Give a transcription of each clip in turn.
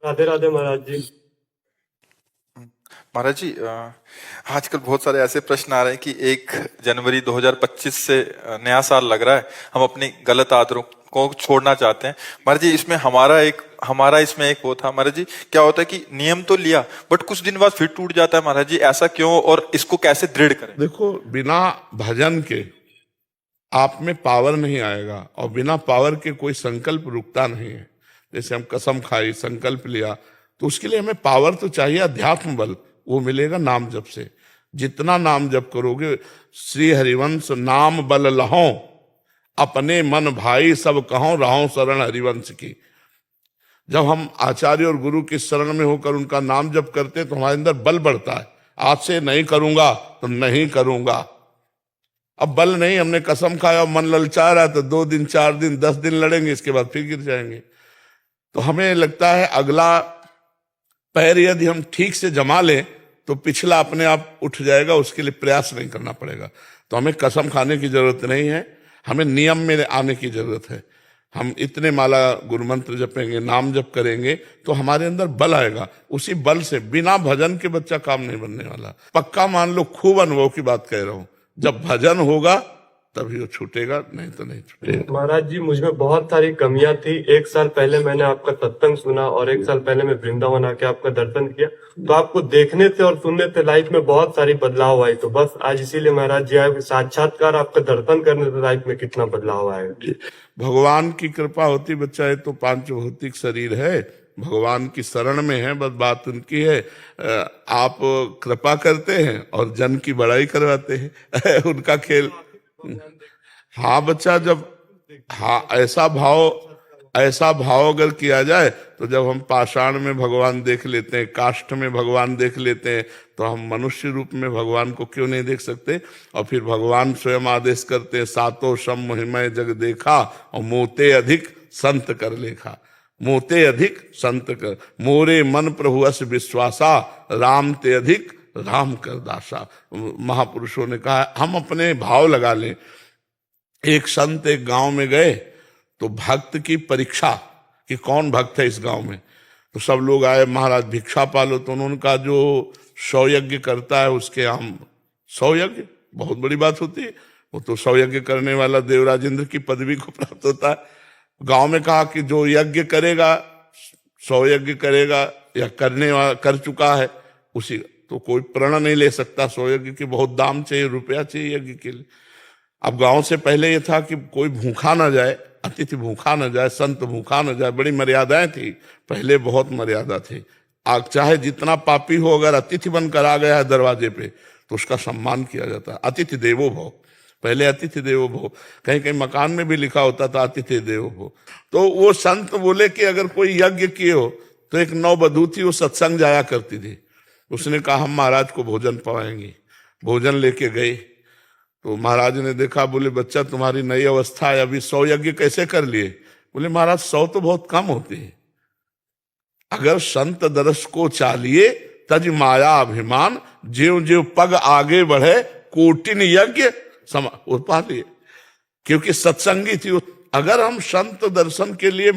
राधे राधे महाराज जी। महाराज जी, आजकल बहुत सारे ऐसे प्रश्न आ रहे हैं कि 1 जनवरी 2025 से नया साल लग रहा है, हम अपनी गलत आदतों को छोड़ना चाहते हैं। महाराज जी, इसमें हमारा इसमें एक वो था महाराज जी, क्या होता है कि नियम तो लिया बट कुछ दिन बाद फिर टूट जाता है महाराज जी, ऐसा क्यों और इसको कैसे दृढ़ करें? देखो, बिना भजन के आप में पावर नहीं आएगा और बिना पावर के कोई संकल्प रुकता नहीं है। जैसे हम कसम खाई, संकल्प लिया, तो उसके लिए हमें पावर तो चाहिए, अध्यात्म बल, वो मिलेगा नाम जप से। जितना नाम जप करोगे, श्री हरिवंश नाम बल लहो, अपने मन भाई सब कहो, रहो शरण हरिवंश की। जब हम आचार्य और गुरु की शरण में होकर उनका नाम जप करते हैं तो हमारे अंदर बल बढ़ता है। आज से नहीं करूंगा तो नहीं करूंगा, अब बल नहीं, हमने कसम खाया और मन ललचा रहा है तो 2 दिन 4 दिन 10 दिन लड़ेंगे, इसके बाद फिर गिर जाएंगे। तो हमें लगता है अगला पैर यदि हम ठीक से जमा लें तो पिछला अपने आप उठ जाएगा, उसके लिए प्रयास नहीं करना पड़ेगा। तो हमें कसम खाने की जरूरत नहीं है, हमें नियम में आने की जरूरत है। हम इतने माला गुरु मंत्र जपेंगे, नाम जप करेंगे तो हमारे अंदर बल आएगा। उसी बल से, बिना भजन के बच्चा काम नहीं बनने वाला। पक्का मान लो, खूब अनुभव की बात कह रहा हूं, जब भजन होगा तभी वो छूटेगा, नहीं तो नहीं छूटेगा। महाराज जी, मुझमें बहुत सारी कमियां थी। 1 साल पहले मैंने आपका सत्संग सुना और 1 साल पहले मैं वृंदावन आके आपका दर्शन किया, तो आपको देखने से और सुनने से लाइफ में बहुत सारी बदलाव आई। तो बस आज इसीलिए महाराज जी आए, साक्षात्कार आपका दर्शन करने से लाइफ में कितना बदलाव आएगा। भगवान की कृपा होती बच्चा, है तो 5 भौतिक शरीर है, भगवान की शरण में है, बस बात उनकी है। आप कृपा करते हैं और जन की बड़ाई करवाते हैं उनका खेल। हाँ बच्चा, जब हाँ ऐसा भाव अगर किया जाए तो जब हम पाषाण में भगवान देख लेते हैं, काष्ठ में भगवान देख लेते हैं, तो हम मनुष्य रूप में भगवान को क्यों नहीं देख सकते। और फिर भगवान स्वयं आदेश करते हैं, सातों सम महिमय जग देखा और मोते अधिक संत कर लेखा। मोते अधिक संत कर, मोरे मन प्रभु अस विश्वासा, राम ते अधिक राम कर दासा। महापुरुषों ने कहा हम अपने भाव लगा लें। एक संत एक गांव में गए तो भक्त की परीक्षा कि कौन भक्त है इस गांव में। तो सब लोग आए, महाराज भिक्षा पालो। तो उन्होंने कहा जो 100 यज्ञ करता है उसके हम 100 यज्ञ, बहुत बड़ी बात होती है, वो तो 100 यज्ञ करने वाला देवराज इंद्र की पदवी को प्राप्त होता है। गांव में कहा कि जो यज्ञ करेगा, 100 यज्ञ करेगा या करने वाला कर चुका है उसी, तो कोई प्रण नहीं ले सकता। 100 यज्ञ की बहुत दाम चाहिए, रुपया चाहिए यज्ञ के लिए। अब गांव से पहले ये था कि कोई भूखा ना जाए, अतिथि भूखा ना जाए, संत भूखा ना जाए, बड़ी मर्यादाएं थी पहले, बहुत मर्यादा थी। आग चाहे जितना पापी हो, अगर अतिथि बनकर आ गया है दरवाजे पे तो उसका सम्मान किया जाता है। अतिथि देवो भव, पहले अतिथि देवो भव, कहीं कहीं मकान में भी लिखा होता था अतिथि देवो भव। तो वो संत बोले कि अगर कोई यज्ञ किए हो, तो एक नववधू थी, वो सत्संग जाया करती थी। उसने कहा हम महाराज को भोजन पवाएंगे। भोजन लेके गई तो महाराज ने देखा, बोले बच्चा तुम्हारी नई अवस्था है, अभी 100 यज्ञ कैसे कर लिए। बोले महाराज 100 तो बहुत कम होते हैं, अगर संत दरस को चालिए तज माया अभिमान, ज्यों ज्यों पग आगे बढ़े कोटिन यज्ञ वो पा लिए। क्योंकि सत्संगी थी। अगर हम संत दर्शन के लिए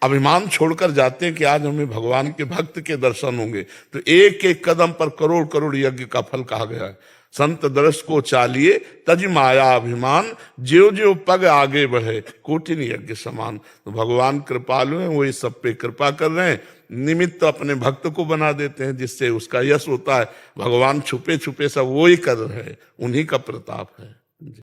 अभिमान छोड़कर जाते हैं कि आज हमें भगवान के भक्त के दर्शन होंगे, तो एक एक कदम पर करोड़ करोड़ यज्ञ का फल कहा गया है। संत दरस को चालिए तज माया अभिमान, ज्यों ज्यों पग आगे बढ़े कोटिन यज्ञ समान। तो भगवान कृपालु हैं, वो इस सब पे कृपा कर रहे हैं। निमित्त अपने भक्त को बना देते हैं जिससे उसका यश होता है। भगवान छुपे छुपे सब वो ही कर रहे हैं, उन्हीं का प्रताप है।